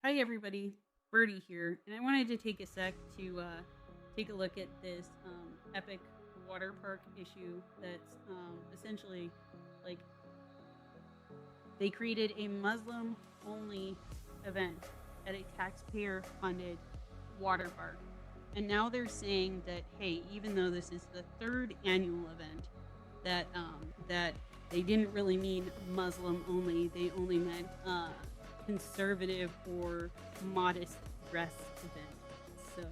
Hi everybody, Birdie here, and I wanted to take a sec to take a look at this epic water park issue that's essentially like they created a Muslim only event at a taxpayer funded water park. And now they're saying that hey, even though this is the third annual event, that they didn't really mean Muslim only. They only meant conservative or modest dress event. So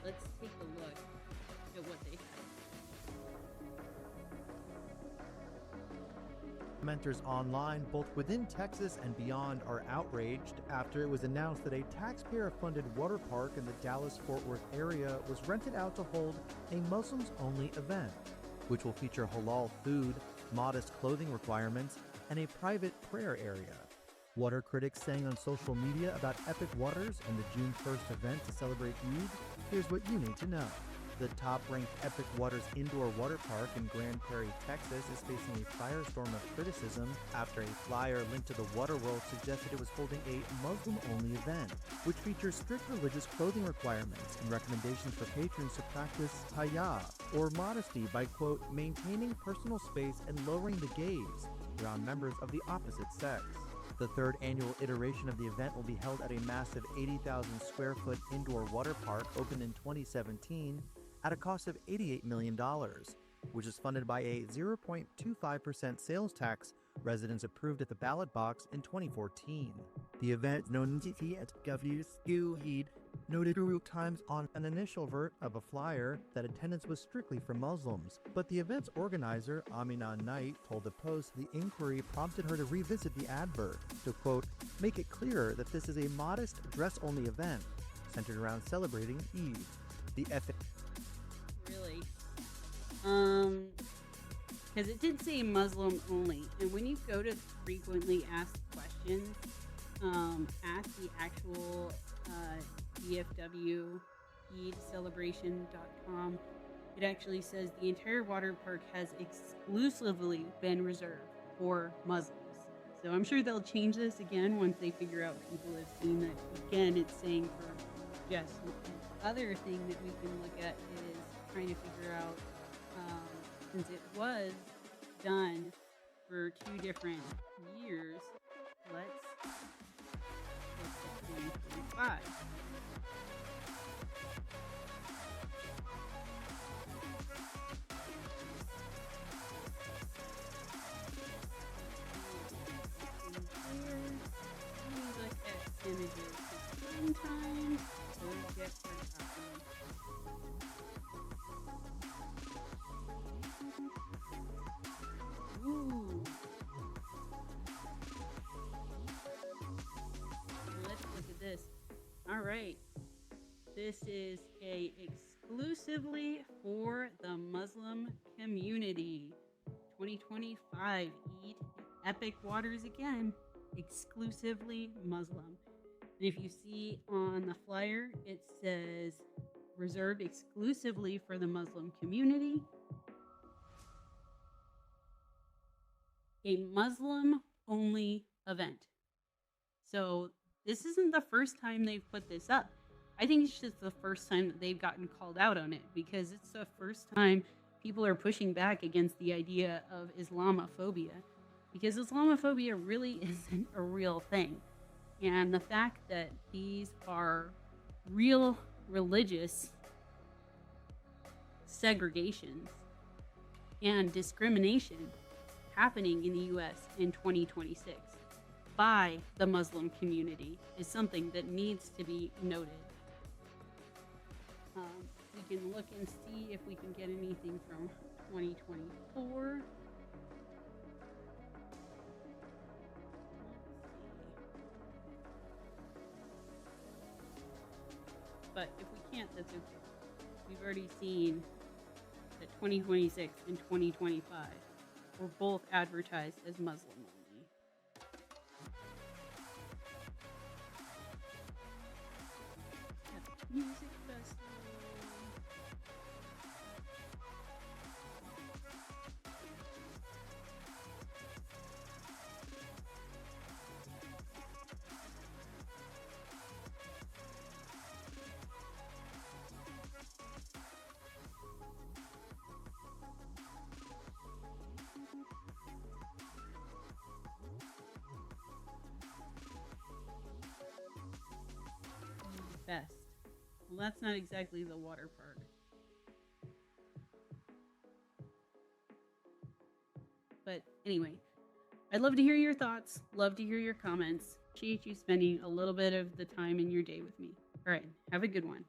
let's take a look at what they have. Commenters online, both within Texas and beyond, are outraged after it was announced that a taxpayer-funded water park in the Dallas-Fort Worth area was rented out to hold a Muslims-only event, which will feature halal food, modest clothing requirements, and a private prayer area. Water critics saying on social media about Epic Waters and the June 1st event to celebrate Eid, here's what you need to know. The top-ranked Epic Waters indoor water park in Grand Prairie, Texas is facing a firestorm of criticism after a flyer linked to the Water World suggested it was holding a Muslim-only event, which features strict religious clothing requirements and recommendations for patrons to practice haya, or modesty, by, quote, maintaining personal space and lowering the gaze around members of the opposite sex. The third annual iteration of the event will be held at a massive 80,000 square foot indoor water park opened in 2017 at a cost of $88 million, which is funded by a 0.25% sales tax residents approved at the ballot box in 2014. The event, known as Eid, noted New York Times on an initial version of a flyer that attendance was strictly for Muslims, but the event's organizer, Amina Knight, told the Post the inquiry prompted her to revisit the advert to, quote, make it clearer that this is a modest dress-only event centered around celebrating Eid. The ethic. Really? Because it did say Muslim only, and when you go to frequently asked questions, at the actual DFW EidCelebration.com, it actually says the entire water park has exclusively been reserved for Muslims. So I'm sure they'll change this again once they figure out people have seen that. Again, it's saying for just the other thing that we can look at is trying to figure out, since it was done for 2 different years, let's look at 2025. Let me look at images. Sometimes those get forgotten. Ooh. Let's look at this. All right. This is a exclusively for the Muslim community. 2025 Eid Epic Waters again, exclusively Muslim. And if you see on the flyer, it says reserved exclusively for the Muslim community. A Muslim only event. So this isn't the first time they've put this up. I think it's just the first time that they've gotten called out on it, because it's the first time people are pushing back against the idea of Islamophobia, because Islamophobia really isn't a real thing. And the fact that these are real religious segregations and discrimination happening in the US in 2026 by the Muslim community is something that needs to be noted. We can look and see if we can get anything from 2024. But if we can't, that's okay. We've already seen that 2026 and 2025 were both advertised as Muslim only. Music festival. Well, that's not exactly the water park. But anyway, I'd love to hear your thoughts. Love to hear your comments. Appreciate you spending a little bit of the time in your day with me. All right. Have a good one.